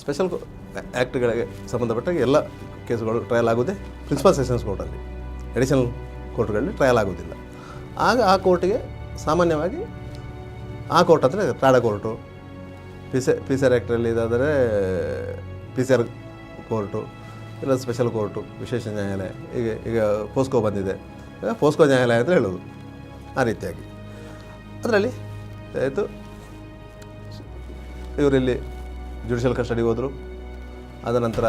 Special ಆ್ಯಕ್ಟ್ಗಳಿಗೆ ಸಂಬಂಧಪಟ್ಟ ಎಲ್ಲ ಕೇಸುಗಳು ಟ್ರಯಲ್ ಆಗೋದೇ ಪ್ರಿನ್ಸಿಪಲ್ ಸೆಷನ್ಸ್ ಕೋರ್ಟಲ್ಲಿ, ಎಡಿಷನಲ್ ಕೋರ್ಟ್ಗಳಲ್ಲಿ ಟ್ರಯಲ್ ಆಗೋದಿಲ್ಲ. ಆಗ ಆ ಕೋರ್ಟಿಗೆ ಸಾಮಾನ್ಯವಾಗಿ ಆ ಕೋರ್ಟ್ ಅಂದರೆ TADA court, P C R ಆ್ಯಕ್ಟ್ರಲ್ಲಿ ಇದಾದರೆ ಪಿ ಸಿ ಆರ್ ಕೋರ್ಟು, ಇಲ್ಲ ಸ್ಪೆಷಲ್ ಕೋರ್ಟು, ವಿಶೇಷ ನ್ಯಾಯಾಲಯ, ಈಗ ಪೋಸ್ಕೋ ಬಂದಿದೆ, ಪೋಸ್ಕೋ ನ್ಯಾಯಾಲಯ ಅಂತ ಹೇಳೋದು. ಆ ರೀತಿಯಾಗಿ ಅದರಲ್ಲಿ ಆಯಿತು, ಇವರಲ್ಲಿ ಜುಡಿಷಿಯಲ್ ಕಸ್ಟಡಿಗೆ ಹೋದರು. ಅದ ನಂತರ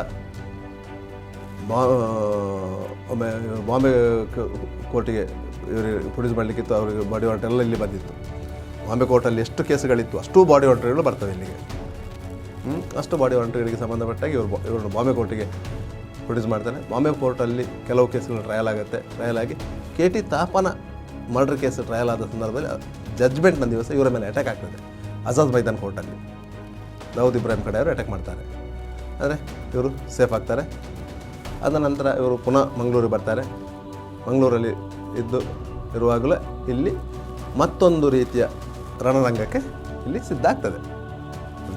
ಬಾಂಬೆ ಕೋರ್ಟಿಗೆ ಇವರಿಗೆ ಪ್ರೊಡ್ಯೂಸ್ ಮಾಡಲಿಕ್ಕಿತ್ತು, ಅವರಿಗೆ ಬಾಡಿ ವಾರಂಟ್ ಎಲ್ಲ ಇಲ್ಲಿ ಬಂದಿತ್ತು. ಬಾಂಬೆ ಕೋರ್ಟಲ್ಲಿ ಎಷ್ಟು ಕೇಸುಗಳಿತ್ತು ಅಷ್ಟು ಬಾಡಿ ವಾರಂಟ್ಗಳು ಬರ್ತವೆ ಇಲ್ಲಿಗೆ. ಅಷ್ಟು ಬಾಡಿ ವಾರಂಟ್ಗಳಿಗೆ ಸಂಬಂಧಪಟ್ಟಾಗಿ ಇವರು ಬಾಂಬೆ ಕೋರ್ಟಿಗೆ ಪ್ರೊಡ್ಯೂಸ್ ಮಾಡ್ತಾನೆ. ಬಾಂಬೆ ಕೋರ್ಟಲ್ಲಿ ಕೆಲವು ಕೇಸುಗಳು ಟ್ರಯಲ್ ಆಗುತ್ತೆ. ಟ್ರಯಲ್ ಆಗಿ ಕೆ ಟಿ ತಾಪನ ಮರ್ಡರ್ ಕೇಸ್ ಟ್ರಯಲ್ ಆದ ಸಂದರ್ಭದಲ್ಲಿ ಜಡ್ಜ್ಮೆಂಟ್ನ ದಿವಸ ಇವರ ಮೇಲೆ ಅಟ್ಯಾಕ್ ಆಗ್ತದೆ. ಆಜಾದ್ ಮೈದಾನ್ ಕೋರ್ಟಲ್ಲಿ ದಾವೂದ್ ಇಬ್ರಾಹಿಂ ಕಡೆಯವರು ಅಟ್ಯಾಕ್ ಮಾಡ್ತಾರೆ. ಅಂದರೆ ಇವರು ಸೇಫ್ ಆಗ್ತಾರೆ. ಅದ ನಂತರ ಇವರು ಪುನಃ ಮಂಗಳೂರಿಗೆ ಬರ್ತಾರೆ. ಮಂಗಳೂರಲ್ಲಿ ಇರುವಾಗಲೇ ಇಲ್ಲಿ ಮತ್ತೊಂದು ರೀತಿಯ ರಣರಂಗಕ್ಕೆ ಇಲ್ಲಿ ಸಿದ್ಧ ಆಗ್ತದೆ.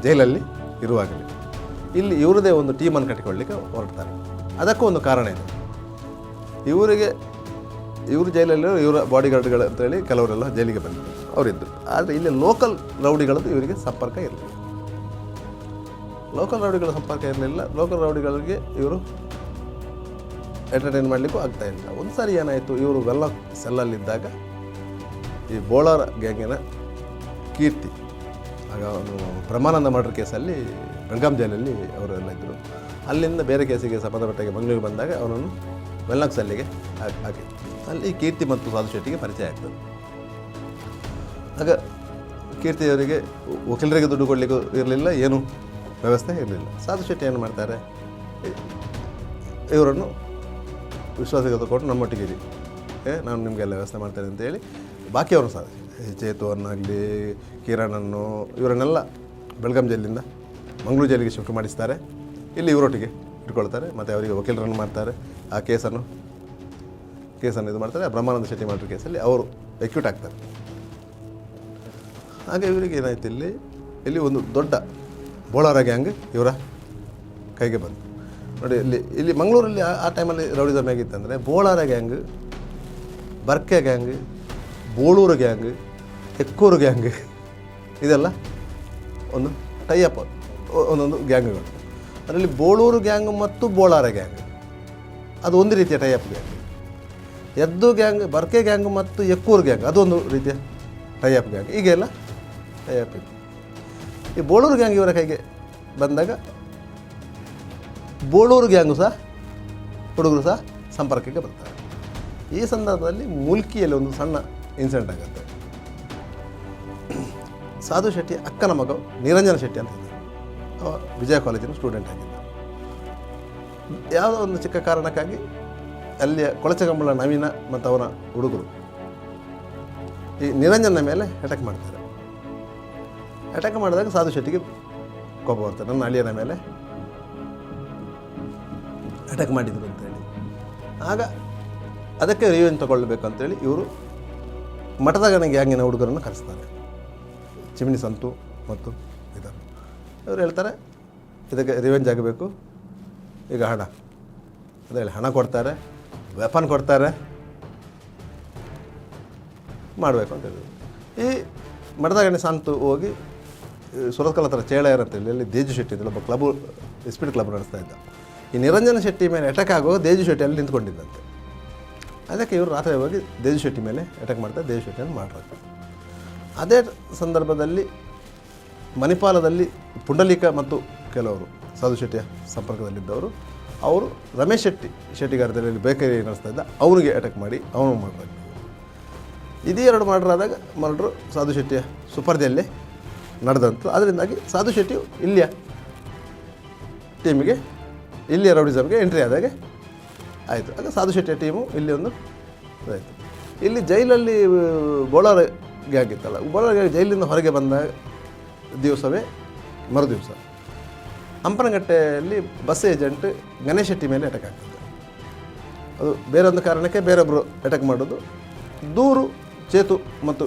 ಜೈಲಲ್ಲಿ ಇರುವಾಗಲೇ ಇಲ್ಲಿ ಇವರದೇ ಒಂದು ಟೀಮನ್ನು ಕಟ್ಟಿಕೊಳ್ಳಲಿಕ್ಕೆ ಹೊರಡ್ತಾರೆ. ಅದಕ್ಕೂ ಒಂದು ಕಾರಣ ಇದೆ. ಇವರು ಜೈಲಲ್ಲಿ ಇವರ ಬಾಡಿಗಾರ್ಡ್ಗಳು ಅಂತೇಳಿ ಕೆಲವರೆಲ್ಲ ಜೈಲಿಗೆ ಬಂದಿದ್ದರು, ಅವರಿದ್ದರು. ಆದರೆ ಇಲ್ಲಿ ಲೋಕಲ್ ರೌಡಿಗಳದ್ದು ಇವರಿಗೆ ಸಂಪರ್ಕ ಇರಲಿಲ್ಲ. ಲೋಕಲ್ ರೌಡಿಗಳಿಗೆ ಇವರು ಎಂಟರ್ಟೈನ್ ಮಾಡಲಿಕ್ಕೂ ಆಗ್ತಾಯಿಲ್ಲ. ಒಂದು ಸಾರಿ ಏನಾಯಿತು, ಇವರು ವೆಲ್ಲ ಸೆಲ್ಲಲ್ಲಿದ್ದಾಗ ಈ ಬೋಳಾರ ಗ್ಯಾಂಗಿನ ಕೀರ್ತಿ, ಆಗ ಅವನು ಬ್ರಹ್ಮಾನಂದ ಮರ್ಡರ್ ಕೇಸಲ್ಲಿ ಬೆಳಗಾಂ ಜೈಲಲ್ಲಿ ಅವರೆಲ್ಲ ಇದ್ದರು. ಅಲ್ಲಿಂದ ಬೇರೆ ಕೇಸಿಗೆ ಸಂಬಂಧಪಟ್ಟಾಗಿ ಮಂಗಳೂರಿಗೆ ಬಂದಾಗ ಅವನನ್ನು ವೆಲ್ಲಾಕ್ ಸೆಲ್ಲಿಗೆ ಹಾಕಿ ಅಲ್ಲಿ ಕೀರ್ತಿ ಮತ್ತು ಸಾಧು ಶೆಟ್ಟಿಗೆ ಪರಿಚಯ ಆಗ್ತದೆ. ಆಗ ಕೀರ್ತಿಯವರಿಗೆ ವಕೀಲರಿಗೆ ದುಡ್ಡು ಕೊಡಲಿಕ್ಕೂ ಇರಲಿಲ್ಲ, ಏನೂ ವ್ಯವಸ್ಥೆ ಇರಲಿಲ್ಲ. ಸಾಧು ಶೆಟ್ಟಿ ಏನು ಮಾಡ್ತಾರೆ, ಇವರನ್ನು ವಿಶ್ವಾಸಕ್ಕೆ ತಗೊಂಡು ನಮ್ಮೊಟ್ಟಿಗೆ ಇರಿ, ನಾನು ನಿಮಗೆಲ್ಲ ವ್ಯವಸ್ಥೆ ಮಾಡ್ತೇನೆ ಅಂತೇಳಿ ಬಾಕಿಯವರು ಸಹ ಚೇತುವನ್ನಾಗಲಿ ಕಿರಣನ್ನು ಇವರನ್ನೆಲ್ಲ ಬೆಳಗಾಂ ಜೈಲಿಂದ ಮಂಗಳೂರು ಜೈಲಿಗೆ ಶಿಫ್ಟ್ ಮಾಡಿಸ್ತಾರೆ. ಇಲ್ಲಿ ಇವರೊಟ್ಟಿಗೆ ಇಟ್ಕೊಳ್ತಾರೆ. ಮತ್ತು ಅವರಿಗೆ ವಕೀಲರನ್ನು ಮಾಡ್ತಾರೆ. ಆ ಕೇಸನ್ನು ಇದು ಮಾಡ್ತಾರೆ. ಬ್ರಹ್ಮಾನಂದ ಶೆಟ್ಟಿ ಮರ್ಡರ್ ಕೇಸಲ್ಲಿ ಅವರು ಎಕ್ಯೂಟ್ ಆಗ್ತಾರೆ. ಹಾಗೆ ಇವರಿಗೆ ಏನಾಯ್ತು, ಇಲ್ಲಿ ಒಂದು ದೊಡ್ಡ ಬೋಳಾರ ಗ್ಯಾಂಗ್ ಇವರ ಕೈಗೆ ಬಂತು. ನೋಡಿ, ಇಲ್ಲಿ ಮಂಗಳೂರಲ್ಲಿ ಆ ಟೈಮಲ್ಲಿ ರೌಡಿಸಮ್ ಹೇಗಿತ್ತಂದರೆ Bolara gang, Barke gang, Boloor gang, Ekkur gang, ಇದೆಲ್ಲ ಒಂದು ಟೈಅಪ್, ಒಂದೊಂದು ಗ್ಯಾಂಗ್ಗಳು. ಅದರಲ್ಲಿ ಬೋಳೂರು ಗ್ಯಾಂಗ್ ಮತ್ತು ಬೋಳಾರ ಗ್ಯಾಂಗ್ ಅದು ಒಂದು ರೀತಿಯ ಟೈಅಪ್ ಗ್ಯಾಂಗ್. ಎದ್ದು ಗ್ಯಾಂಗ್, ಬರ್ಕೆ ಗ್ಯಾಂಗ್ ಮತ್ತು ಎಕ್ಕೂರು ಗ್ಯಾಂಗ್ ಅದೊಂದು ರೀತಿಯ ಟೈಅಪ್ ಗ್ಯಾಂಗ್. ಈಗೆಲ್ಲ ಟೈಅಪ್ ಇದೆ. ಈ ಬೋಳೂರು ಗ್ಯಾಂಗ್ ಇವರ ಕೈಗೆ ಬಂದಾಗ ಬೋಳೂರು ಗ್ಯಾಂಗು ಸಹ ಹುಡುಗರು ಸಹ ಸಂಪರ್ಕಕ್ಕೆ ಬರ್ತಾರೆ. ಈ ಸಂದರ್ಭದಲ್ಲಿ ಮುಲ್ಕಿಯಲ್ಲಿ ಒಂದು ಸಣ್ಣ ಇನ್ಸಿಡೆಂಟ್ ಆಗುತ್ತೆ. ಸಾಧು ಶೆಟ್ಟಿ ಅಕ್ಕನ ಮಗ ನಿರಂಜನ ಶೆಟ್ಟಿ ಅಂತ ಇದ್ದಾರೆ. ಅವ ವಿಜಯ ಕಾಲೇಜಿನ ಸ್ಟೂಡೆಂಟ್ ಆಗಿದ್ದ. ಯಾವುದೋ ಒಂದು ಚಿಕ್ಕ ಕಾರಣಕ್ಕಾಗಿ ಅಲ್ಲಿಯ ಕೊಳಚೆಗಂಬಳ ನವೀನ ಮತ್ತು ಅವನ ಹುಡುಗರು ಈ ನಿರಂಜನ ಮೇಲೆ ಅಟ್ಯಾಕ್ ಮಾಡ್ತಾರೆ. ಅಟ್ಯಾಕ್ ಮಾಡಿದಾಗ ಸಾಧು ಶೆಟ್ಟಿಗೆ ಕೋಪ ಬರ್ತಾರೆ, ನನ್ನ ಅಳಿಯನ ಮೇಲೆ ಅಟ್ಯಾಕ್ ಮಾಡಿದರು ಅಂತೇಳಿ. ಆಗ ಅದಕ್ಕೆ ರಿವೆಂಜ್ ತಗೊಳ್ಬೇಕು ಅಂತೇಳಿ ಇವರು ಮಠದ ಗ್ಯಾಂಗಿನ ಹುಡುಗರನ್ನು ಕರೆಸ್ತಾರೆ, ಚಿಮಣಿ ಸಂತು ಮತ್ತು ಇದನ್ನು. ಇವರು ಹೇಳ್ತಾರೆ ಇದಕ್ಕೆ ರಿವೆಂಜ್ ಆಗಬೇಕು, ಈಗ ಹಣ ಅಂತ ಹೇಳಿ ಹಣ ಕೊಡ್ತಾರೆ, ವೆಪನ್ ಕೊಡ್ತಾರೆ, ಮಾಡಬೇಕು ಅಂತ ಹೇಳಿದ್ರು. ಈ ಮಠದ ಗಣಿ ಸಂತು ಹೋಗಿ ಸುರತ್ಕಲ್ ಹತ್ರ ಚೇಳಯ್ಯರ್ ಅಂತೇಳಿ ಅಲ್ಲಿ ದೇಜು ಶೆಟ್ಟಿ ಇದ್ದಲ್ಲಿ ಒಬ್ಬ ಕ್ಲಬ್, ಸ್ಪೀಡ್ ಕ್ಲಬ್ ನಡೆಸ್ತಾ ಇದ್ದ. ಈ ನಿರಂಜನ ಶೆಟ್ಟಿ ಮೇಲೆ ಅಟ್ಯಾಕ್ ಆಗುವಾಗ ದೇಜು ಶೆಟ್ಟಿ ಅಲ್ಲಿ ನಿಂತ್ಕೊಂಡಿದ್ದಂತೆ. ಅದಕ್ಕೆ ಇವರು ರಾತ್ರಿ ಹೋಗಿ ದೇಜು ಶೆಟ್ಟಿ ಮೇಲೆ ಅಟ್ಯಾಕ್ ಮಾಡ್ತಾರೆ, ದೇಜು ಶೆಟ್ಟಿಯನ್ನು ಮಾಡ್ತಾರೆ. ಅದೇ ಸಂದರ್ಭದಲ್ಲಿ ಮಣಿಪಾಲದಲ್ಲಿ ಪುಂಡಲೀಕ ಮತ್ತು ಕೆಲವರು ಸಾಧು ಶೆಟ್ಟಿಯ ಸಂಪರ್ಕದಲ್ಲಿದ್ದವರು ಅವರು ರಮೇಶ್ ಶೆಟ್ಟಿಗಾರದಲ್ಲಿ ಬೇಕರಿ ನಡೆಸ್ತಾ ಇದ್ದ ಅವನಿಗೆ ಅಟ್ಯಾಕ್ ಮಾಡಿ ಅವನು ಮಾಡಬೇಕು. ಇದೇ ಎರಡು ಮರ್ಡರ್ ಮರ್ಡ್ರು ಸಾಧು ಶೆಟ್ಟಿಯ ಸುಪರ್ದಿಯಲ್ಲೇ ನಡೆದಂತು. ಅದರಿಂದಾಗಿ ಸಾಧು ಶೆಟ್ಟಿ ಇಲ್ಲಿಯ ಟೀಮಿಗೆ, ಇಲ್ಲಿಯ ರೌಡಿಸಮ್ಗೆ ಎಂಟ್ರಿ ಆದಾಗೆ ಆಯಿತು. ಆಗ ಸಾಧು ಶೆಟ್ಟಿಯ ಟೀಮು ಇಲ್ಲಿ ಒಂದು ಆಯಿತು. ಇಲ್ಲಿ ಜೈಲಲ್ಲಿ ಬೋಳಾರ ಗ್ಯಾಂಗ್ ಇತ್ತಲ್ಲ, ಬೋಳಾರ ಗ್ಯಾಂಗ್ ಜೈಲಿಂದ ಹೊರಗೆ ಬಂದ ದಿವಸವೇ ಮರುದಿವಸ ಹಂಪನಗಟ್ಟೆಯಲ್ಲಿ ಬಸ್ ಏಜೆಂಟ್ ಗಣೇಶ್ ಶೆಟ್ಟಿ ಮೇಲೆ ಅಟ್ಯಾಕ್ ಆಗ್ತದೆ. ಅದು ಬೇರೊಂದು ಕಾರಣಕ್ಕೆ ಬೇರೊಬ್ಬರು ಅಟ್ಯಾಕ್ ಮಾಡೋದು. ದೂರು ಚೇತು ಮತ್ತು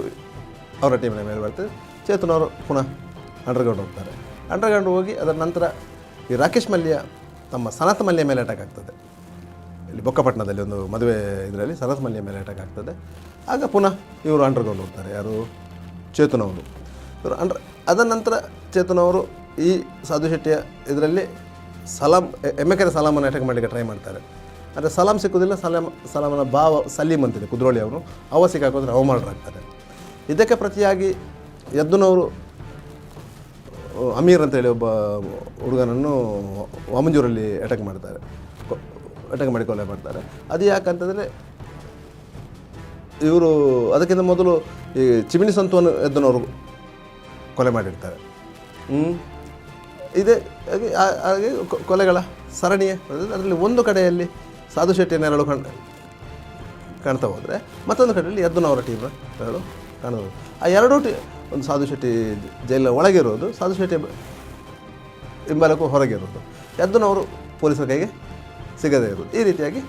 ಅವರ ಟೀಮಿನ ಮೇಲೆ ಬರ್ತದೆ. ಚೇತನವರು ಪುನಃ ಅಂಡರ್ಗ್ರೌಂಡ್ ಹೋಗ್ತಾರೆ. ಅಂಡರ್ಗ್ರೌಂಡ್ ಹೋಗಿ ಅದರ ನಂತರ ಈ ರಾಕೇಶ್ ಮಲ್ಯ ತಮ್ಮ ಸನತ್ ಮಲ್ಯ ಮೇಲೆ ಅಟ್ಯಾಕ್ ಆಗ್ತದೆ. ಇಲ್ಲಿ ಬೊಕ್ಕಪಟ್ಟಣದಲ್ಲಿ ಒಂದು ಮದುವೆ ಇದರಲ್ಲಿ ಸನತ್ ಮಲ್ಯ ಮೇಲೆ ಅಟ್ಯಾಕ್ ಆಗ್ತದೆ. ಆಗ ಪುನಃ ಇವರು ಅಂಡರ್ಗ್ರೌಂಡ್ ಹೋಗ್ತಾರೆ. ಯಾರು? ಚೇತನ್ ಅವರು. ಇವರು ಅದ ನಂತರ ಚೇತನ್ ಅವರು ಈ ಸಾಧು ಶೆಟ್ಟಿಯ ಇದರಲ್ಲಿ ಎಮ್ಮೆಕೆರೆ ಸಲಾಮನ್ನು ಅಟ್ಯಾಕ್ ಮಾಡಲಿಕ್ಕೆ ಟ್ರೈ ಮಾಡ್ತಾರೆ. ಆದರೆ ಸಲಾಮ್ ಸಿಕ್ಕುವುದಿಲ್ಲ. ಸಲಾಮನ ಭಾವ ಸಲೀಮ್ ಅಂತಿದೆ ಕುದ್ರೋಳಿ ಅವರು, ಅವ ಸಿಕ್ಕಾಕೋದ್ರೆ ಅವಮಾನರಾಗ್ತಾರೆ. ಇದಕ್ಕೆ ಪ್ರತಿಯಾಗಿ ಯದ್ದುನವರು ಅಮೀರ್ ಅಂತೇಳಿ ಒಬ್ಬ ಹುಡುಗನನ್ನು ವಾಮಂಜೂರಲ್ಲಿ ಅಟ್ಯಾಕ್ ಮಾಡಿ ಕೊಲೆ ಮಾಡ್ತಾರೆ. ಅದು ಯಾಕಂತಂದರೆ ಇವರು ಅದಕ್ಕಿಂತ ಮೊದಲು ಈ ಚಿಮಿನಿ ಸಂತೋನ್ ಯದ್ದುನವರು ಕೊಲೆ ಮಾಡಿರ್ತಾರೆ. ಇದೇ ಹಾಗೆ ಕೊಲೆಗಳ ಸರಣಿಯೇ. ಅದರಲ್ಲಿ ಒಂದು ಕಡೆಯಲ್ಲಿ ಸಾಧು ಶೆಟ್ಟಿಯ ನೆರಳು ಕಾಣ್ತಾ ಹೋದರೆ ಮತ್ತೊಂದು ಕಡೆಯಲ್ಲಿ ಯದ್ದುನವರ ಟೀಮ್ ನೆರಳು ಕಾಣಬಹುದು. ಆ ಎರಡೂ ಒಂದು ಸಾಧು ಶೆಟ್ಟಿ ಜೈಲಿನ ಒಳಗಿರೋದು, ಸಾಧು ಶೆಟ್ಟಿ ಹಿಂಬಾಲಕ್ಕೂ ಹೊರಗಿರೋದು, ಯದ್ದುನವರು ಪೊಲೀಸರ ಕೈಗೆ ಸಿಗದೇ ಇರೋದು. ಈ ರೀತಿಯಾಗಿ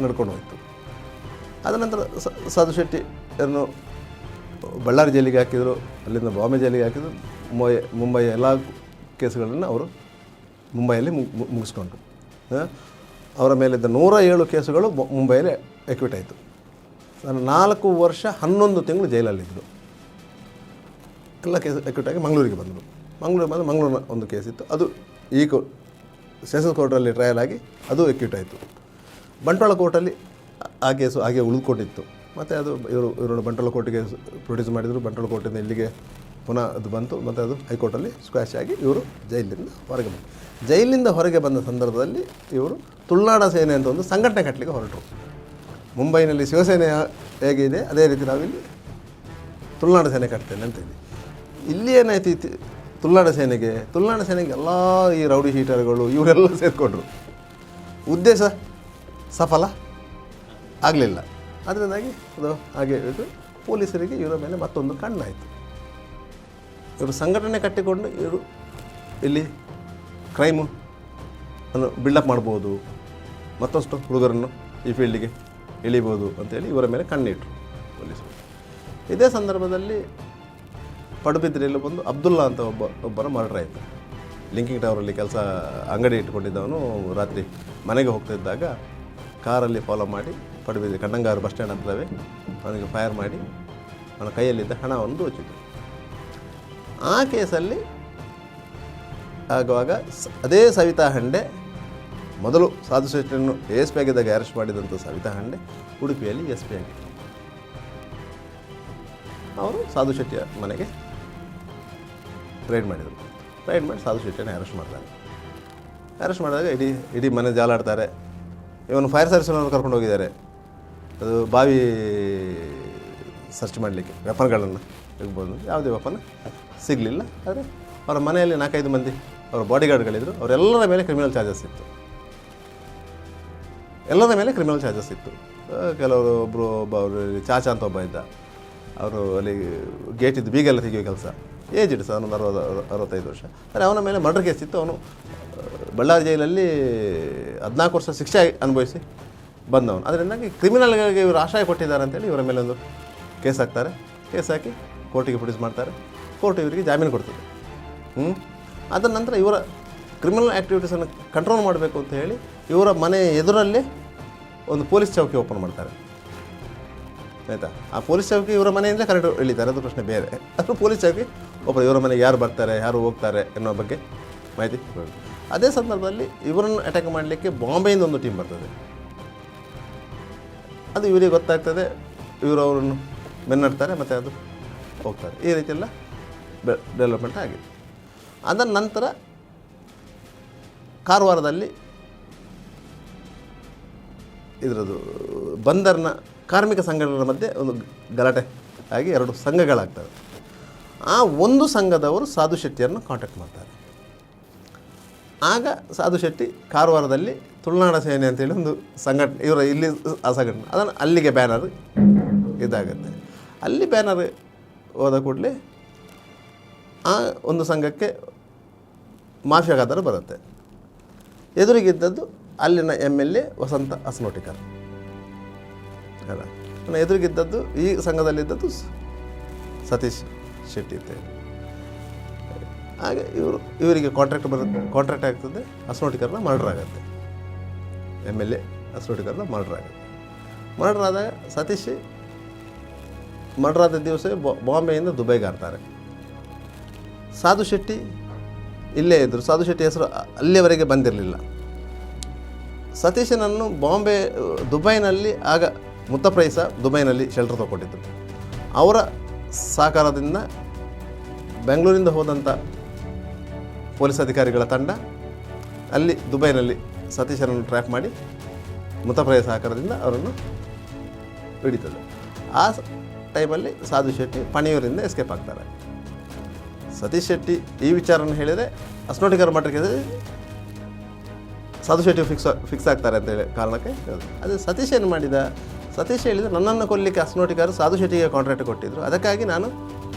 ನಡ್ಕೊಂಡು ಹೋಯಿತು. ಅದ ನಂತರ ಸಾಧು ಶೆಟ್ಟಿಯನ್ನು ಬಳ್ಳಾರಿ ಜೈಲಿಗೆ ಹಾಕಿದರು, ಅಲ್ಲಿಂದ ಬಾಂಬೆ ಜೈಲಿಗೆ ಹಾಕಿದರು. ಮುಂಬೈ ಎಲ್ಲ ಕೇಸುಗಳನ್ನು ಅವರು ಮುಂಬೈಯಲ್ಲಿ ಮುಗಿಸ್ಕೊಂಡ್ರು. ಅವರ ಮೇಲಿದ್ದ 107 ಕೇಸುಗಳು ಮುಂಬೈಯಲ್ಲಿ ಎಕ್ವಿಟ್ ಆಯಿತು. 4 ವರ್ಷ 11 ತಿಂಗಳು ಜೈಲಲ್ಲಿದ್ದರು. ಎಲ್ಲ ಕೇಸ್ ಎಕ್ವಿಟ್ ಆಗಿ ಮಂಗಳೂರಿಗೆ ಬಂದರು. ಮಂಗಳೂರಿನ ಒಂದು ಕೇಸಿತ್ತು, ಅದು ಈ ಸೆಷನ್ಸ್ ಕೋರ್ಟಲ್ಲಿ ಟ್ರಯಲ್ ಆಗಿ ಅದು ಎಕ್ವಿಟ್ ಆಯಿತು. ಬಂಟ್ವಾಳ ಕೋರ್ಟಲ್ಲಿ ಆ ಕೇಸು ಹಾಗೆ ಉಳಿದುಕೊಂಡಿತ್ತು. ಮತ್ತು ಅದು ಇವರು ಬಂಟ್ವಾಳ ಕೋರ್ಟಿಗೆ ಪ್ರೊಡ್ಯೂಸ್ ಮಾಡಿದರು. ಬಂಟ್ವಾಳ ಕೋರ್ಟಿಂದ ಇಲ್ಲಿಗೆ ಪುನಃ ಅದು ಬಂತು. ಮತ್ತು ಅದು ಹೈಕೋರ್ಟಲ್ಲಿ ಸ್ಕ್ವಾಶ್ ಆಗಿ ಇವರು ಜೈಲಿನಿಂದ ಹೊರಗೆ ಬಂದರು. ಜೈಲಿನಿಂದ ಹೊರಗೆ ಬಂದ ಸಂದರ್ಭದಲ್ಲಿ ಇವರು ತುಳುನಾಡ ಸೇನೆ ಅಂತ ಒಂದು ಸಂಘಟನೆ ಕಟ್ಟಲಿಕ್ಕೆ ಹೊರಟರು. ಮುಂಬೈನಲ್ಲಿ ಶಿವಸೇನೆ ಹೇಗಿದೆ ಅದೇ ರೀತಿ ನಾವಿಲ್ಲಿ ತುಳುನಾಡ ಸೇನೆ ಕಟ್ತೇನೆ ಅಂತೇಳಿ. ಇಲ್ಲಿ ಏನಾಯ್ತು, ತುಳುನಾಡ ಸೇನೆಗೆ ಎಲ್ಲ ಈ ರೌಡಿ ಶೀಟರ್ಗಳು ಇವರೆಲ್ಲ ಸೇರಿಕೊಂಡ್ರು. ಉದ್ದೇಶ ಸಫಲ ಆಗಲಿಲ್ಲ. ಅದರಿಂದಾಗಿ ಅದು ಹಾಗೆ ಇದು ಪೊಲೀಸರಿಗೆ ಇವರ ಮೇಲೆ ಮತ್ತೊಂದು ಕಣ್ಣಾಯಿತು. ಇವರು ಸಂಘಟನೆ ಕಟ್ಟಿಕೊಂಡು ಇವರು ಇಲ್ಲಿ ಕ್ರೈಮು ಅನ್ನು ಬಿಲ್ಡಪ್ ಮಾಡ್ಬೋದು, ಮತ್ತಷ್ಟು ಹುಡುಗರನ್ನು ಈ ಫೀಲ್ಡಿಗೆ ಇಳಿಬೋದು ಅಂತೇಳಿ ಇವರ ಮೇಲೆ ಕಣ್ಣಿಟ್ರು ಪೊಲೀಸರು. ಇದೇ ಸಂದರ್ಭದಲ್ಲಿ ಪಡುಬಿದ್ರಿಯಲ್ಲಿ ಬಂದು ಅಬ್ದುಲ್ಲಾ ಅಂತ ಒಬ್ಬರ ಮರ್ಡರ್ ಆಯಿತು. ಲಿಂಕಿಂಗ್ ಟವರಲ್ಲಿ ಅಂಗಡಿ ಇಟ್ಕೊಂಡಿದ್ದವನು ರಾತ್ರಿ ಮನೆಗೆ ಹೋಗ್ತಿದ್ದಾಗ ಕಾರಲ್ಲಿ ಫಾಲೋ ಮಾಡಿ ಪಡುಬಿದ್ರಿ ಕಣ್ಣಂಗಾರು ಬಸ್ ಸ್ಟ್ಯಾಂಡ್ ಅಂತವೆ ಅವನಿಗೆ ಫೈರ್ ಮಾಡಿ ಅವನ ಕೈಯಲ್ಲಿದ್ದ ಹಣವನ್ನು ದೋಚಿದ್ರು. ಆ ಕೇಸಲ್ಲಿ ಆಗುವಾಗ ಅದೇ ಸವಿತಾ ಹಂಡೆ ಮೊದಲು ಸಾಧು ಶೆಟ್ಟಿಯನ್ನು ಎಸ್ ಪಿ ಆಗಿದ್ದಾಗ ಅರೆಸ್ಟ್ ಮಾಡಿದಂಥ ಸವಿತಾ ಹಂಡೆ ಉಡುಪಿಯಲ್ಲಿ ಎಸ್ ಪಿ ಆಗಿತ್ತು. ಅವರು ಸಾಧು ಶೆಟ್ಟಿಯ ಮನೆಗೆ ರೈಡ್ ಮಾಡಿದರು. ರೈಡ್ ಮಾಡಿ ಸಾಧು ಶೆಟ್ಟಿಯನ್ನು ಅರೆಸ್ಟ್ ಮಾಡ್ತಾರೆ. ಅರೆಸ್ಟ್ ಮಾಡಿದಾಗ ಇಡೀ ಮನೆ ಜಾಲಾಡ್ತಾರೆ. ಇವನು ಫೈರ್ ಸರ್ವಿಸ್ನವರು ಕರ್ಕೊಂಡು ಹೋಗಿದ್ದಾರೆ. ಅದು ಬಾವಿ ಸರ್ಚ್ ಮಾಡಲಿಕ್ಕೆ ವೆಪನ್ಗಳನ್ನು ಇರ್ಬೋದು. ಯಾವುದೇ ವೆಪನ್ ಸಿಗಲಿಲ್ಲ. ಆದರೆ ಅವರ ಮನೆಯಲ್ಲಿ 4-5 ಮಂದಿ ಅವರ ಬಾಡಿಗಾರ್ಡ್ಗಳಿದ್ದರು. ಅವರೆಲ್ಲರ ಮೇಲೆ ಕ್ರಿಮಿನಲ್ ಚಾರ್ಜಸ್ ಇತ್ತು. ಕೆಲವರು ಅವರು ಚಾಚಾ ಅಂತ ಒಬ್ಬ ಇದ್ದ. ಅವರು ಅಲ್ಲಿ ಗೇಟಿದ್ದು ಬೀಗೆಲ್ಲ ತೆಗೆಯೋ ಕೆಲಸ. ಏಜ್ ಇಟ್ಟು ಸರ್, 65 ವರ್ಷ. ಆದರೆ ಅವನ ಮೇಲೆ ಮರ್ಡರ್ ಕೇಸ್ ಇತ್ತು. ಅವನು ಬಳ್ಳಾರಿ ಜೈಲಲ್ಲಿ 14 ವರ್ಷ ಶಿಕ್ಷೆ ಅನುಭವಿಸಿ ಬಂದವನು. ಅದರಿಂದಾಗಿ ಕ್ರಿಮಿನಲ್ಗಳಿಗೆ ಇವರು ಆಶ್ರಯ ಕೊಟ್ಟಿದ್ದಾರೆ ಅಂತೇಳಿ ಇವರ ಮೇಲೆ ಒಂದು ಕೇಸ್ ಹಾಕ್ತಾರೆ. ಕೇಸ್ ಹಾಕಿ ಕೋರ್ಟಿಗೆ ಪ್ರೊಡ್ಯೂಸ್ ಮಾಡ್ತಾರೆ. ಕೋರ್ಟ್ ಇವರಿಗೆ ಜಾಮೀನು ಕೊಡ್ತದೆ. ಅದರ ನಂತರ ಇವರ ಕ್ರಿಮಿನಲ್ ಆ್ಯಕ್ಟಿವಿಟೀಸನ್ನು ಕಂಟ್ರೋಲ್ ಮಾಡಬೇಕು ಅಂತ ಹೇಳಿ ಇವರ ಮನೆ ಎದುರಲ್ಲೇ ಒಂದು ಪೊಲೀಸ್ ಚೌಕಿ ಓಪನ್ ಮಾಡ್ತಾರೆ. ಆಯಿತಾ? ಆ ಪೊಲೀಸ್ ಚೌಕಿ ಇವರ ಮನೆಯಿಂದ ಕರೆಕ್ಟ್ ಎಳಿತಾರೆ, ಅದು ಪ್ರಶ್ನೆ ಬೇರೆ. ಅದು ಪೊಲೀಸ್ ಚೌಕಿ ಒಬ್ಬರು ಇವರ ಮನೆಗೆ ಯಾರು ಬರ್ತಾರೆ, ಯಾರು ಹೋಗ್ತಾರೆ ಎನ್ನುವ ಬಗ್ಗೆ ಮಾಹಿತಿ. ಅದೇ ಸಂದರ್ಭದಲ್ಲಿ ಇವರನ್ನು ಅಟ್ಯಾಕ್ ಮಾಡಲಿಕ್ಕೆ ಬಾಂಬೆಯಿಂದ ಒಂದು ಟೀಮ್ ಬರ್ತದೆ. ಅದು ಇವರಿಗೆ ಗೊತ್ತಾಗ್ತದೆ. ಇವರು ಅವರನ್ನು ಬೆನ್ನಡ್ತಾರೆ ಮತ್ತು ಅದು ಹೋಗ್ತಾರೆ. ಈ ರೀತಿಯೆಲ್ಲ ಡೆವಲಪ್ಮೆಂಟ್ ಆಗಿದೆ. ಅದರ ನಂತರ ಕಾರವಾರದಲ್ಲಿ ಇದರದ್ದು ಬಂದರ್ನ ಕಾರ್ಮಿಕ ಸಂಘಟನೆಗಳ ಮಧ್ಯೆ ಒಂದು ಗಲಾಟೆ ಆಗಿ 2 ಸಂಘಗಳಾಗ್ತವೆ. ಆ ಒಂದು ಸಂಘದವರು ಸಾಧು ಶೆಟ್ಟಿಯನ್ನು ಕಾಂಟ್ಯಾಕ್ಟ್ ಮಾಡ್ತಾರೆ. ಆಗ ಸಾಧು ಶೆಟ್ಟಿ ಕಾರವಾರದಲ್ಲಿ ತುಳುನಾಡ ಸೇನೆ ಅಂತೇಳಿ ಒಂದು ಸಂಘಟನೆ, ಇವರ ಇಲ್ಲಿ ಆ ಸಂಘಟನೆ, ಅದನ್ನು ಅಲ್ಲಿಗೆ ಬ್ಯಾನರ್ ಇದಾಗುತ್ತೆ. ಅಲ್ಲಿ ಬ್ಯಾನರ್ ಹೋದ ಕೂಡಲೇ ಆ ಒಂದು ಸಂಘಕ್ಕೆ ಮಾಫಿಯಾ ಖಾತರ ಬರುತ್ತೆ. ಎದುರಿಗಿದ್ದದ್ದು ಅಲ್ಲಿನ MLA ವಸಂತ ಅಸ್ನೋಟಿಕರ್ ಅಲ್ಲ, ಎದುರಿಗಿದ್ದದ್ದು ಈ ಸಂಘದಲ್ಲಿದ್ದದ್ದು ಸತೀಶ್ ಶೆಟ್ಟಿ ಅಂತ. ಹಾಗೆ ಇವರಿಗೆ ಕಾಂಟ್ರಾಕ್ಟ್ ಆಗ್ತದೆ, ಅಸ್ನೋಟಿಕರ್ನ ಮರ್ಡರ್ ಆಗುತ್ತೆ, MLA ಅಸ್ನೋಟಿಕರ್ನ ಮರ್ಡರ್ ಆಗುತ್ತೆ. ಮರ್ಡರ್ ಆದಾಗ ಸತೀಶ್ ಮರ್ಡರ್ ಆದ ದಿವಸ ಬಾಂಬೆಯಿಂದ ದುಬೈಗೆ ಹಾರ್ತಾರೆ. ಸಾಧು ಶೆಟ್ಟಿ ಇಲ್ಲೇ ಇದ್ದರು. ಸಾಧು ಶೆಟ್ಟಿ ಹೆಸರು ಅಲ್ಲಿಯವರೆಗೆ ಬಂದಿರಲಿಲ್ಲ. ಸತೀಶನನ್ನು ದುಬೈನಲ್ಲಿ ಆಗ ಮುತ್ತಪ್ರೈಸ ದುಬೈನಲ್ಲಿ ಶೆಲ್ಟರ್ ತಗೊಂಡಿದ್ದರು. ಅವರ ಸಹಕಾರದಿಂದ ಬೆಂಗಳೂರಿಂದ ಹೋದಂಥ ಪೊಲೀಸ್ ಅಧಿಕಾರಿಗಳ ತಂಡ ಅಲ್ಲಿ ದುಬೈನಲ್ಲಿ ಸತೀಶನನ್ನು ಟ್ರ್ಯಾಪ್ ಮಾಡಿ ಮುತ್ತಪ್ರೈಸ ಸಹಕಾರದಿಂದ ಅವರನ್ನು ಹಿಡಿತದೆ. ಆ ಟೈಮಲ್ಲಿ ಸಾಧು ಶೆಟ್ಟಿ ಪಣಿಯೂರಿಂದ ಎಸ್ಕೇಪ್ ಆಗ್ತಾರೆ. ಸತೀಶ್ ಶೆಟ್ಟಿ ಈ ವಿಚಾರವನ್ನು ಹೇಳಿದರೆ ಅಸ್ನೋಟಿಕರ್ ಮಠಕ್ಕೆ ಸಾಧು ಶೆಟ್ಟಿ ಫಿಕ್ಸ್ ಆಗ್ತಾರೆ ಅಂತೇಳಿ ಕಾರಣಕ್ಕೆ ಅದು ಸತೀಶ್ ಏನು ಮಾಡಿದ, ಸತೀಶ್ ಹೇಳಿದರೆ ನನ್ನನ್ನು ಕೊಲ್ಲಲಿಕ್ಕೆ ಅಸ್ನೋಟಿಕರ್ ಸಾಧು ಶೆಟ್ಟಿಗೆ ಕಾಂಟ್ರಾಕ್ಟ್ ಕೊಟ್ಟಿದ್ದರು, ಅದಕ್ಕಾಗಿ ನಾನು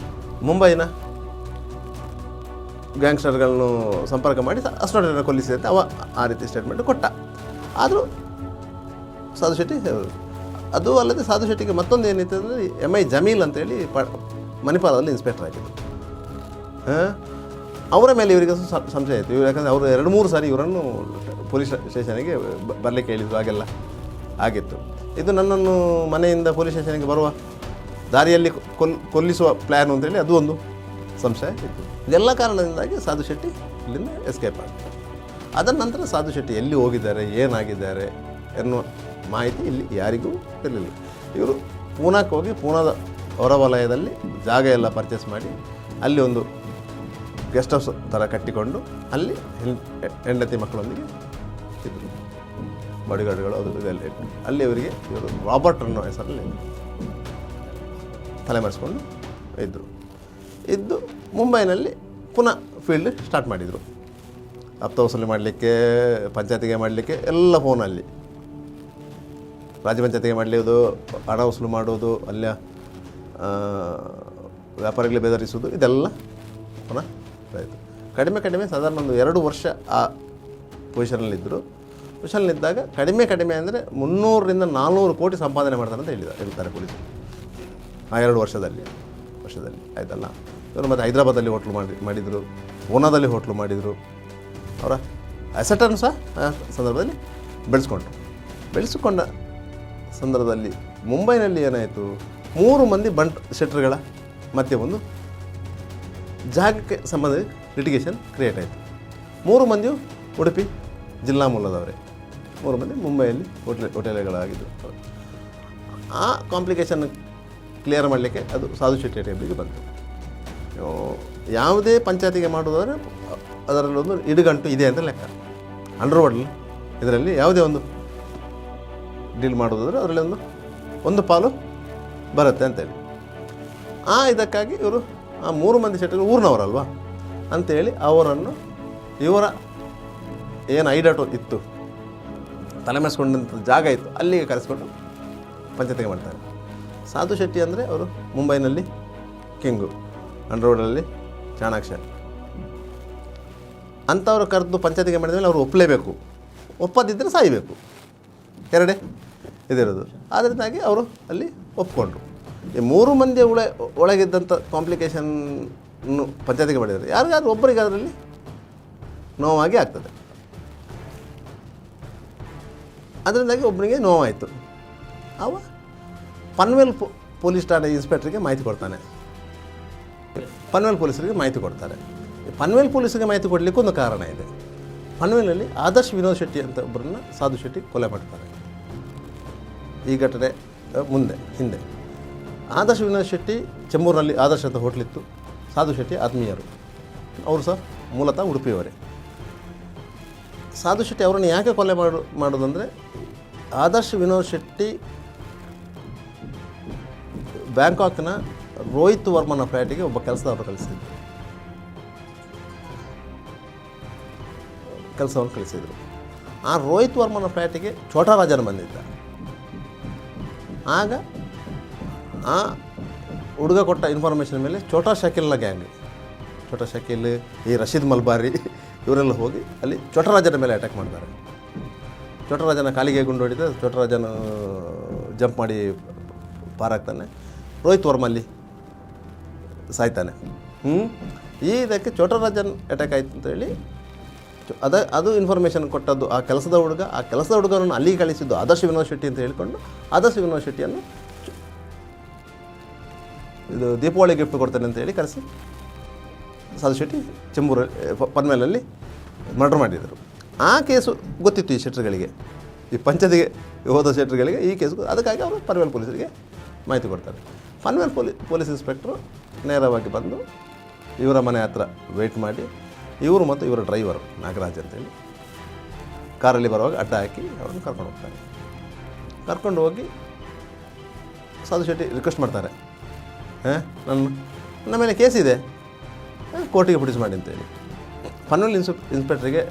ಮುಂಬೈನ ಗ್ಯಾಂಗ್ಸ್ಟರ್ಗಳನ್ನು ಸಂಪರ್ಕ ಮಾಡಿ ಅಸ್ನೋಟಿಕರನ್ನು ಕೊಲ್ಲಿಸಿದೆ ಅಂತ ಆ ರೀತಿ ಸ್ಟೇಟ್ಮೆಂಟ್ ಕೊಟ್ಟ. ಆದರೂ ಸಾಧು ಶೆಟ್ಟಿ ಅದು ಅಲ್ಲದೆ ಸಾಧು ಶೆಟ್ಟಿಗೆ ಮತ್ತೊಂದು ಏನಿತ್ತು ಅಂದರೆ MI ಜಮೀಲ್ ಅಂತೇಳಿ ಮಣಿಪಾಲದಲ್ಲಿ ಇನ್ಸ್ಪೆಕ್ಟರ್ ಆಗಿದ್ದರು. ಅವರ ಮೇಲೆ ಇವರಿಗೆ ಸಂಶಯ ಆಯಿತು. ಯಾಕಂದರೆ ಅವರು 2-3 ಸಾರಿ ಇವರನ್ನು ಪೊಲೀಸ್ ಸ್ಟೇಷನಿಗೆ ಬರಲಿಕ್ಕೆ ಹೇಳಿದರು, ಹಾಗೆಲ್ಲ ಆಗಿತ್ತು. ಇದು ನನ್ನನ್ನು ಮನೆಯಿಂದ ಪೊಲೀಸ್ ಸ್ಟೇಷನ್ಗೆ ಬರುವ ದಾರಿಯಲ್ಲಿ ಕೊಲ್ಲಿಸುವ ಪ್ಲ್ಯಾನ್ ಅಂತೇಳಿ ಅದು ಒಂದು ಸಂಶಯ ಇತ್ತು. ಇದೆಲ್ಲ ಕಾರಣದಿಂದಾಗಿ ಸಾಧು ಶೆಟ್ಟಿ ಇಲ್ಲಿಂದ ಎಸ್ಕೇಪ್ ಆಗ್ತಾರೆ. ಅದರ ನಂತರ ಸಾಧು ಶೆಟ್ಟಿ ಎಲ್ಲಿ ಹೋಗಿದ್ದಾರೆ, ಏನಾಗಿದ್ದಾರೆ ಎನ್ನುವ ಮಾಹಿತಿ ಇಲ್ಲಿ ಯಾರಿಗೂ ಇರಲಿಲ್ಲ. ಇವರು ಪೂನಾಕ್ಕೆ ಹೋಗಿ ಪೂನಾದ ಹೊರವಲಯದಲ್ಲಿ ಜಾಗ ಎಲ್ಲ ಪರ್ಚೇಸ್ ಮಾಡಿ ಅಲ್ಲಿ ಒಂದು ಗೆಸ್ಟ್ ಹೌಸ್ ಥರ ಕಟ್ಟಿಕೊಂಡು ಅಲ್ಲಿ ಹೆಂಡತಿ ಮಕ್ಕಳೊಂದಿಗೆ ಇದ್ದರು. ಬಾಡಿಗಾರ್ಡ್ಗಳು ಅದು ಇದೆಲ್ಲ ಇಟ್ಟು ಅಲ್ಲಿ ಇವರು ರಾಬರ್ಟ್ ಅನ್ನೋ ಹೆಸರಲ್ಲಿ ತಲೆಮರೆಸ್ಕೊಂಡು ಇದ್ದು ಮುಂಬೈನಲ್ಲಿ ಪುನಃ ಫೀಲ್ಡ್ ಸ್ಟಾರ್ಟ್ ಮಾಡಿದರು. ಹಪ್ತ ವಸೂಲಿ ಮಾಡಲಿಕ್ಕೆ, ಪಂಚಾಯತಿಗೆ ಮಾಡಲಿಕ್ಕೆ ಎಲ್ಲ ಫೋನಲ್ಲಿ, ರಾಜ್ಯ ಪಂಚಾಯತಿಗೆ ಮಾಡಲಿದ್ದು, ಹಣ ವಸೂಲು ಮಾಡೋದು, ಅಲ್ಲಿಯ ವ್ಯಾಪಾರಿಗಳಿಗೆ ಬೆದರಿಸೋದು, ಇದೆಲ್ಲ ಪುನಃ ಆಯಿತು. ಕಡಿಮೆ ಸಾಧಾರಣ ಒಂದು 2 ವರ್ಷ ಆ ಪೊಸಿಷನಲ್ಲಿದ್ದಾಗ ಕಡಿಮೆ ಅಂದರೆ 300 ರಿಂದ 400 ಕೋಟಿ ಸಂಪಾದನೆ ಮಾಡ್ತಾರೆ ಅಂತ ಹೇಳ್ತಾರೆ ಪೊಲೀಸರು ಆ 2 ವರ್ಷದಲ್ಲಿ ಆಯಿತಲ್ಲ. ಇವರು ಮತ್ತು ಹೈದರಾಬಾದಲ್ಲಿ ಹೋಟ್ಲು ಮಾಡಿದರು, ಪೂನಾದಲ್ಲಿ ಹೋಟ್ಲು ಮಾಡಿದರು. ಅವರ ಅಸೆಟನ್ನು ಸಹ ಆ ಸಂದರ್ಭದಲ್ಲಿ ಬೆಳೆಸಿಕೊಂಡ ಸಂದರ್ಭದಲ್ಲಿ ಮುಂಬೈನಲ್ಲಿ ಏನಾಯಿತು, 3 ಮಂದಿ ಬಂಟ್ ಶೆಟ್ರ್ಗಳ ಮಧ್ಯೆ ಒಂದು ಜಾಗಕ್ಕೆ ಸಂಬಂಧ ಲಿಟಿಗೇಷನ್ ಕ್ರಿಯೇಟ್ ಆಯಿತು. 3 ಮಂದಿಯು ಉಡುಪಿ ಜಿಲ್ಲಾ ಮೂಲದವರೇ, 3 ಮಂದಿ ಮುಂಬೈಯಲ್ಲಿ ಹೋಟೆಲ್ಗಳಾಗಿದ್ದರು. ಆ ಕಾಂಪ್ಲಿಕೇಶನ್ ಕ್ಲಿಯರ್ ಮಾಡಲಿಕ್ಕೆ ಅದು ಸಾಧು ಶೆಟ್ಟಿ ಟೇಬಲಿಗೆ ಬಂತು. ಯಾವುದೇ ಪಂಚಾಯತಿಗೆ ಮಾಡೋದಾದರೆ ಅದರಲ್ಲಿ ಒಂದು ಇಡುಗಂಟು ಇದೆ ಅಂತ ಲೆಕ್ಕ. ಅಂಡರ್ವರ್ಡ್ ಇದರಲ್ಲಿ ಯಾವುದೇ ಒಂದು ಡೀಲ್ ಮಾಡೋದಾದರೆ ಅದರಲ್ಲಿ ಒಂದು ಪಾಲು ಬರುತ್ತೆ ಅಂತೇಳಿ ಇದಕ್ಕಾಗಿ ಇವರು ಆ 3 ಮಂದಿ ಶೆಟ್ಟರು ಊರಿನವರಲ್ವಾ ಅಂಥೇಳಿ ಅವರನ್ನು ಇವರ ಏನು ಐಡಾಟು ಇತ್ತು, ತಲೆಮೆರೆಸ್ಕೊಂಡಂಥ ಜಾಗ ಇತ್ತು, ಅಲ್ಲಿಗೆ ಕರೆಸ್ಕೊಂಡು ಪಂಚಾಯತಿಗೆ ಮಾಡ್ತಾರೆ. ಸಾಧು ಶೆಟ್ಟಿ ಅಂದರೆ ಅವರು ಮುಂಬೈನಲ್ಲಿ ಕಿಂಗು, ಅಂಡರ್ವರ್ಡಲ್ಲಿ ಚಾಣಾಕ್ಷ ಅಂಥವ್ರು ಕರೆದು ಪಂಚಾಯತಿಗೆ ಮಾಡಿದ ಮೇಲೆ ಅವರು ಒಪ್ಪಲೇಬೇಕು, ಒಪ್ಪದಿದ್ದರೆ ಸಾಯಬೇಕು, ಎರಡೇ ಇದಿರೋದು. ಅದರಿಂದಾಗಿ ಅವರು ಅಲ್ಲಿ ಒಪ್ಕೊಂಡ್ರು. ಈ 3 ಮಂದಿ ಒಳಗಿದ್ದಂಥ ಕಾಂಪ್ಲಿಕೇಶನ್ನು ಪಂಚಾಯತಿಗೆ ಮಾಡಿದ್ದಾರೆ. ಯಾರಿಗಾದ್ರೂ ಒಬ್ಬರಿಗೆ ಅದರಲ್ಲಿ ನೋವಾಗಿ ಆಗ್ತದೆ. ಅದರಿಂದಾಗಿ ಒಬ್ಬನಿಗೆ ನೋವಾಯಿತು. ಅವ ಪನ್ವೇಲ್ ಪೊಲೀಸ್ ಠಾಣೆ ಇನ್ಸ್ಪೆಕ್ಟ್ರಿಗೆ ಮಾಹಿತಿ ಕೊಡ್ತಾನೆ. ಪನ್ವೇಲ್ ಪೊಲೀಸರಿಗೆ ಮಾಹಿತಿ ಕೊಡ್ತಾರೆ. ಪನ್ವೇಲ್ ಪೊಲೀಸರಿಗೆ ಮಾಹಿತಿ ಕೊಡಲಿಕ್ಕೆ ಒಂದು ಕಾರಣ ಇದೆ. ಪನ್ವೇಲಲ್ಲಿ ಆದರ್ಶ್ ವಿನೋದ್ ಶೆಟ್ಟಿ ಅಂತ ಒಬ್ಬರನ್ನ ಸಾಧು ಶೆಟ್ಟಿ ಕೊಲೆ ಮಾಡ್ತಾರೆ. ಈ ಘಟನೆ ಹಿಂದೆ ಆದರ್ಶ್ ವಿನೋದ್ ಶೆಟ್ಟಿ ಚೆಂಬೂರಿನಲ್ಲಿ ಆದರ್ಶ ಅಂತ ಹೋಟ್ಲಿತ್ತು. ಸಾಧು ಶೆಟ್ಟಿ ಆತ್ಮೀಯರು, ಅವರು ಸಹ ಮೂಲತಃ ಉಡುಪಿಯವರೇ. ಸಾಧು ಶೆಟ್ಟಿ ಅವರನ್ನು ಯಾಕೆ ಕೊಲೆ ಮಾಡೋದಂದರೆ, ಆದರ್ಶ್ ವಿನೋದ್ ಶೆಟ್ಟಿ ಬ್ಯಾಂಕಾಕ್ನ ರೋಹಿತ್ ವರ್ಮನ ಫ್ಲ್ಯಾಟಿಗೆ ಒಬ್ಬ ಕೆಲಸದವರು ಕೆಲಸವನ್ನು ಕಳಿಸಿದರು. ಆ ರೋಹಿತ್ ವರ್ಮನ ಫ್ಲ್ಯಾಟಿಗೆ ಛೋಟಾ ರಾಜನ್ ಬಂದಿದ್ದ. ಆಗ ಆ ಹುಡುಗ ಕೊಟ್ಟ ಇನ್ಫಾರ್ಮೇಷನ್ ಮೇಲೆ ಛೋಟಾ ಶಕೀಲ್ನ ಗ್ಯಾಂಗ್, ಛೋಟಾ ಶಕೀಲ್, ಈ ರಶೀದ್ ಮಲ್ಬಾರಿ ಇವರೆಲ್ಲ ಹೋಗಿ ಅಲ್ಲಿ ಛೋಟಾ ರಾಜನ ಮೇಲೆ ಅಟ್ಯಾಕ್ ಮಾಡ್ತಾರೆ. ಛೋಟಾ ರಾಜನ ಕಾಲಿಗೆ ಗುಂಡು ಹೊಡಿತ, ಛೋಟಾ ರಾಜನ ಜಂಪ್ ಮಾಡಿ ಪಾರಾಗ್ತಾನೆ. ರೋಹಿತ್ ವರ್ಮ ಅಲ್ಲಿ ಸಾಯ್ತಾನೆ. ಇದಕ್ಕೆ ಚೋಟರಾಜನ್ ಅಟ್ಯಾಕ್ ಆಯಿತು ಅಂತೇಳಿ ಅದು ಇನ್ಫಾರ್ಮೇಷನ್ ಕೊಟ್ಟದ್ದು ಆ ಕೆಲಸದ ಹುಡುಗನನ್ನು ಅಲ್ಲಿಗೆ ಕಳಿಸಿದ್ದು ಆದರ್ಶ ವಿನೋದ್ ಶೆಟ್ಟಿ ಅಂತ ಹೇಳಿಕೊಂಡು ಆದರ್ಶ ವಿನೋದ್ ಶೆಟ್ಟಿಯನ್ನು ಇದು ದೀಪಾವಳಿ ಗಿಫ್ಟ್ ಕೊಡ್ತೇನೆ ಅಂತ ಹೇಳಿ ಕರೆಸಿ ಸಾಧು ಶೆಟ್ಟಿ ಪನ್ಮೇಲಲ್ಲಿ ಮರ್ಡರ್ ಮಾಡಿದರು. ಆ ಕೇಸು ಗೊತ್ತಿತ್ತು ಈ ಶೆಟ್ರುಗಳಿಗೆ, ಈ ಪಂಚಾಯತಿಗೆ ಹೋದ ಶೆಟ್ರುಗಳಿಗೆ ಈ ಕೇಸು. ಅದಕ್ಕಾಗಿ ಅವರು ಪನ್ವೇಲ್ ಪೊಲೀಸರಿಗೆ ಮಾಹಿತಿ ಕೊಡ್ತಾರೆ. ಪನ್ವೇಲ್ ಪೊಲೀಸ್ ಇನ್ಸ್ಪೆಕ್ಟ್ರು ನೇರವಾಗಿ ಬಂದು ಇವರ ಮನೆ ಹತ್ರ ವೆಯ್ಟ್ ಮಾಡಿ ಇವರು ಮತ್ತು ಇವರ ಡ್ರೈವರು ನಾಗರಾಜ್ ಅಂತೇಳಿ ಕಾರಲ್ಲಿ ಬರುವಾಗ ಅಡ್ಡ ಹಾಕಿ ಅವರನ್ನು ಕರ್ಕೊಂಡು ಹೋಗ್ತಾರೆ. ಕರ್ಕೊಂಡು ಹೋಗಿ ಸಾಧು ಶೆಟ್ಟಿ ರಿಕ್ವೆಸ್ಟ್ ಮಾಡ್ತಾರೆ, ನನ್ನ ಮೇಲೆ ಕೇಸಿದೆ, ಕೋರ್ಟಿಗೆ ಪ್ರೊಡ್ಯೂಸ್ ಮಾಡಿ ಅಂತೇಳಿ. ಪನ್ವೇಲ್ ಇನ್ಸ್ಪೆಕ್ಟ್ರಿಗೆ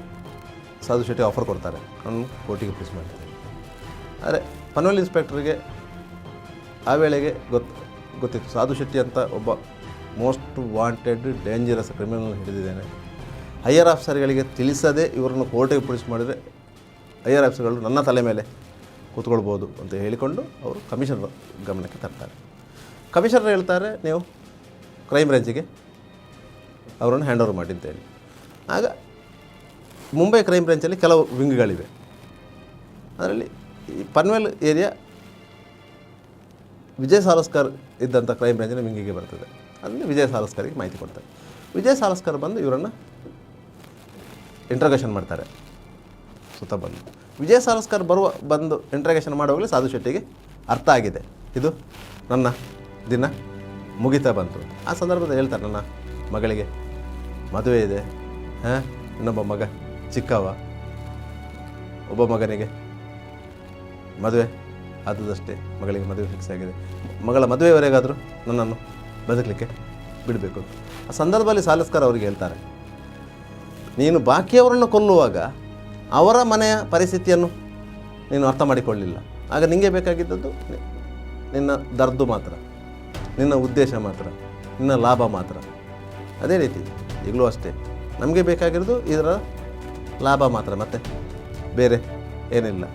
ಸಾಧು ಶೆಟ್ಟಿ ಆಫರ್ ಕೊಡ್ತಾರೆ, ನಾನು ಕೋರ್ಟಿಗೆ ಪ್ರೊಡ್ಯೂಸ್ ಮಾಡ್ತೇನೆ. ಆದರೆ ಪನ್ವೇಲ್ ಇನ್ಸ್ಪೆಕ್ಟ್ರಿಗೆ ಆ ವೇಳೆಗೆ ಗೊತ್ತಿತ್ತು ಸಾಧು ಶೆಟ್ಟಿ ಅಂತ ಒಬ್ಬ ಮೋಸ್ಟ್ ವಾಂಟೆಡ್ ಡೇಂಜರಸ್ ಕ್ರಿಮಿನಲ್ ಹಿಡಿದಿದ್ದೇನೆ. ಹೈಯರ್ ಆಫೀಸರ್ಗಳಿಗೆ ತಿಳಿಸದೆ ಇವರನ್ನು ಕೋರ್ಟಿಗೆ ಪ್ರೊಡ್ಯೂಸ್ ಮಾಡಿದರೆ ಹೈಯರ್ ಆಫೀಸರ್ಗಳು ನನ್ನ ತಲೆ ಮೇಲೆ ಕೂತ್ಕೊಳ್ಬೋದು ಅಂತ ಹೇಳಿಕೊಂಡು ಅವರು ಕಮಿಷನರ್ ಗಮನಕ್ಕೆ ತರ್ತಾರೆ. ಕಮಿಷನರ್ ಹೇಳ್ತಾರೆ, ನೀವು ಕ್ರೈಮ್ ಬ್ರಾಂಚಿಗೆ ಅವರನ್ನು ಹ್ಯಾಂಡ್ ಓವರ್ ಮಾಡಿ ಅಂತೇಳಿ. ಆಗ ಮುಂಬೈ ಕ್ರೈಮ್ ಬ್ರಾಂಚಲ್ಲಿ ಕೆಲವು ವಿಂಗ್ಗಳಿವೆ. ಅದರಲ್ಲಿ ಈ ಪನ್ವೇಲ್ ಏರಿಯಾ ವಿಜಯ್ ಸಾಲಸ್ಕರ್ ಇದ್ದಂಥ ಕ್ರೈಮ್ ಬ್ರಾಂಚಿನ ವಿಂಗಿಗೆ ಬರ್ತದೆ. ಅದನ್ನು ವಿಜಯ್ ಸಾಲಸ್ಕರ್ಗೆ ಮಾಹಿತಿ ಕೊಡ್ತಾರೆ. ವಿಜಯ್ ಸಾಲಸ್ಕರ್ ಬಂದು ಇವರನ್ನು ಇಂಟ್ರೋಗೇಷನ್ ಮಾಡ್ತಾರೆ. ಸುತ್ತ ವಿಜಯ್ ಸಾಲಸ್ಕರ್ ಬಂದು ಇಂಟ್ರೋಗೇಷನ್ ಮಾಡುವಾಗಲೇ ಸಾಧು ಶೆಟ್ಟಿಗೆ ಅರ್ಥ ಆಗಿದೆ, ಇದು ನನ್ನ ದಿನ ಮುಗಿತಾ ಬಂತು. ಆ ಸಂದರ್ಭದಲ್ಲಿ ಹೇಳ್ತಾರೆ, ನನ್ನ ಮಗಳಿಗೆ ಮದುವೆ ಇದೆ, ಇನ್ನೊಬ್ಬ ಮಗ ಚಿಕ್ಕವ, ಒಬ್ಬ ಮಗನಿಗೆ ಮದುವೆ ಆದದಷ್ಟೇ, ಮಗಳಿಗೆ ಮದುವೆ ಫಿಕ್ಸ್ ಆಗಿದೆ, ಮಗಳ ಮದುವೆಯವರೆಗಾದರೂ ನನ್ನನ್ನು ಬದುಕಲಿಕ್ಕೆ ಬಿಡಬೇಕು. ಆ ಸಂದರ್ಭದಲ್ಲಿ ಸಾಲಸ್ಕರ್ ಅವರಿಗೆ ಹೇಳ್ತಾರೆ, ನೀನು ಬಾಕಿಯವರನ್ನು ಕೊಲ್ಲುವಾಗ ಅವರ ಮನೆಯ ಪರಿಸ್ಥಿತಿಯನ್ನು ನೀನು ಅರ್ಥ ಮಾಡಿಕೊಳ್ಳಲಿಲ್ಲ. ಆಗ ನಿಮಗೆ ಬೇಕಾಗಿದ್ದದ್ದು ನಿನ್ನ ದರ್ದು ಮಾತ್ರ, ನಿನ್ನ ಉದ್ದೇಶ ಮಾತ್ರ, ನಿನ್ನ ಲಾಭ ಮಾತ್ರ. ಅದೇ ರೀತಿ ಈಗಲೂ ಅಷ್ಟೇ, ನಮಗೆ ಬೇಕಾಗಿರೋದು ಇದರ ಲಾಭ ಮಾತ್ರ, ಮತ್ತು ಬೇರೆ ಏನಿಲ್ಲ.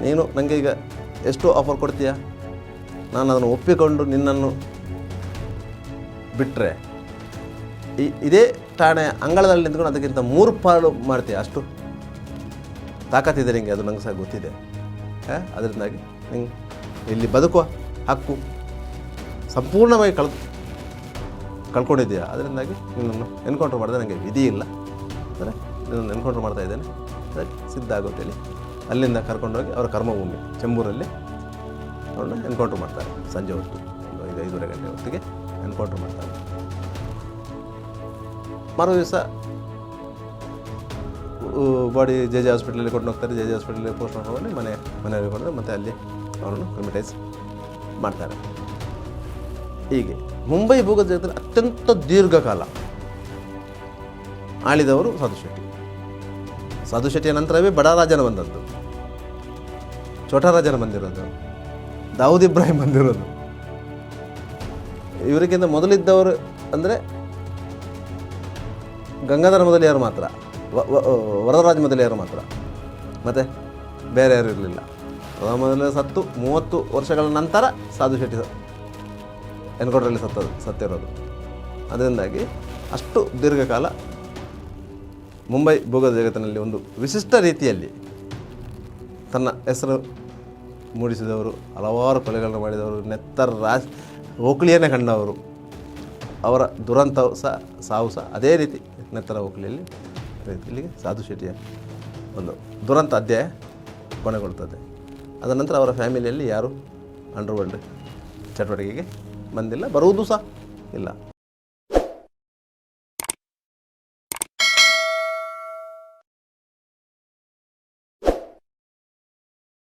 ನೀನು ನನಗೆ ಈಗ ಎಷ್ಟು ಆಫರ್ ಕೊಡ್ತೀಯಾ, ನಾನು ಅದನ್ನು ಒಪ್ಪಿಕೊಂಡು ನಿನ್ನನ್ನು ಬಿಟ್ಟರೆ ಇದೇ ಠಾಣೆ ಅಂಗಳದಲ್ಲಿ ನಿಂತ್ಕೊಂಡು ಅದಕ್ಕಿಂತ 3 ಪಾಲು ಮಾಡ್ತೀಯ, ಅಷ್ಟು ತಾಕತ್ತಿದೆ ನಿಮಗೆ, ಅದು ನನಗೆ ಸಹ ಗೊತ್ತಿದೆ. ಅದರಿಂದಾಗಿ ನಿಂಗೆ ಇಲ್ಲಿ ಬದುಕುವ ಹಕ್ಕು ಸಂಪೂರ್ಣವಾಗಿ ಕಳ್ಕೊಂಡಿದ್ದೀಯಾ. ಅದರಿಂದಾಗಿ ನಿನ್ನನ್ನು ಎನ್ಕೌಂಟ್ರ್ ಮಾಡಿದ್ರೆ ನನಗೆ ವಿಧಿ ಇಲ್ಲ, ಅಂದರೆ ನಿನ್ನನ್ನು ಎನ್ಕೌಂಟ್ರ್ ಮಾಡ್ತಾ ಇದ್ದೇನೆ, ಅದಕ್ಕೆ ಸಿದ್ಧ ಆಗೋತ್ತೇಳಿ ಅಲ್ಲಿಂದ ಕರ್ಕೊಂಡೋಗಿ ಅವರ ಕರ್ಮಭೂಮಿ ಚೆಂಬೂರಲ್ಲಿ ಅವ್ರನ್ನ ಎನ್ಕೌಂಟ್ರ್ ಮಾಡ್ತಾರೆ. ಸಂಜೆ ಹೊತ್ತು 5:30 ಗಂಟೆ ಹೊತ್ತಿಗೆ ಎನ್ಕೌಂಟ್ರ್ ಮಾಡ್ತಾರೆ. ಮರು ದಿವಸ ಬಾಡಿ ಜೆ ಹಾಸ್ಪಿಟಲಲ್ಲಿ ಕೊಂಡು ಹೋಗ್ತಾರೆ. ಜೆ ಹಾಸ್ಪಿಟಲಲ್ಲಿ ಪೋಸ್ಟ್ ಮಾರ್ಟಮ್ ಮಾಡಿ ಮನೆಯಲ್ಲಿ ಕೊಂಡ್ರೆ ಮತ್ತು ಅಲ್ಲಿ ಅವರನ್ನು ಕ್ರಿಮಿಟೈಸ್ ಮಾಡ್ತಾರೆ. ಹೀಗೆ ಮುಂಬೈ ಭೂಗತ ಜಗತ್ತಲ್ಲಿ ಅತ್ಯಂತ ದೀರ್ಘಕಾಲ ಆಳಿದವರು ಸಾಧು ಶೆಟ್ಟಿ. ಸಾಧು ಶೆಟ್ಟಿಯ ನಂತರವೇ ಬಡರಾಜನ ಬಂದದ್ದು, ಚೋಟರಾಜನ ಬಂದಿರೋದು, ದಾವೂದ್ ಇಬ್ರಾಹಿಂ ಬಂದಿರೋದು. ಇವರಿಗಿಂತ ಮೊದಲಿದ್ದವರು ಅಂದರೆ ಗಂಗಾಧರ ಮೊದಲಿಯಾರು ಮಾತ್ರ, ವರದರಾಜ ಮೊದಲಿಯಾರು ಮಾತ್ರ, ಮತ್ತು ಬೇರೆ ಯಾರು ಇರಲಿಲ್ಲ. ಮೊದಲೇ ಸತ್ತು 30 ವರ್ಷಗಳ ನಂತರ ಸಾಧು ಶೆಟ್ಟಿ ಎನ್ಕೌಂಟ್ರಲ್ಲಿ ಸತ್ತಿರೋದು. ಅದರಿಂದಾಗಿ ಅಷ್ಟು ದೀರ್ಘಕಾಲ ಮುಂಬೈ ಭೂಗತ ಜಗತ್ತಿನಲ್ಲಿ ಒಂದು ವಿಶಿಷ್ಟ ರೀತಿಯಲ್ಲಿ ತನ್ನ ಹೆಸರು ಮೂಡಿಸಿದವರು, ಹಲವಾರು ಕೊಲೆಗಳನ್ನು ಮಾಡಿದವರು, ನೆತ್ತರ ಓಕಳಿಯನ್ನೇ ಕಂಡವರು. ಅವರ ದುರಂತವು ಸಹ ಸಾವು ಸಹ ಅದೇ ರೀತಿ ನೆತ್ತರ ಓಕಳಿಯಲ್ಲಿ ಇಲ್ಲಿಗೆ ಸಾಧು ಶೆಟ್ಟಿಯ ಒಂದು ದುರಂತ ಅಧ್ಯಾಯ ಕೊನೆಗೊಳ್ತದೆ. ಅದರ ನಂತರ ಅವರ ಫ್ಯಾಮಿಲಿಯಲ್ಲಿ ಯಾರೂ ಅಂಡರ್ವರ್ಲ್ಡ್ ಚಟುವಟಿಕೆಗೆ ಬಂದಿಲ್ಲ, ಬರುವುದೂ ಸಹ ಇಲ್ಲ.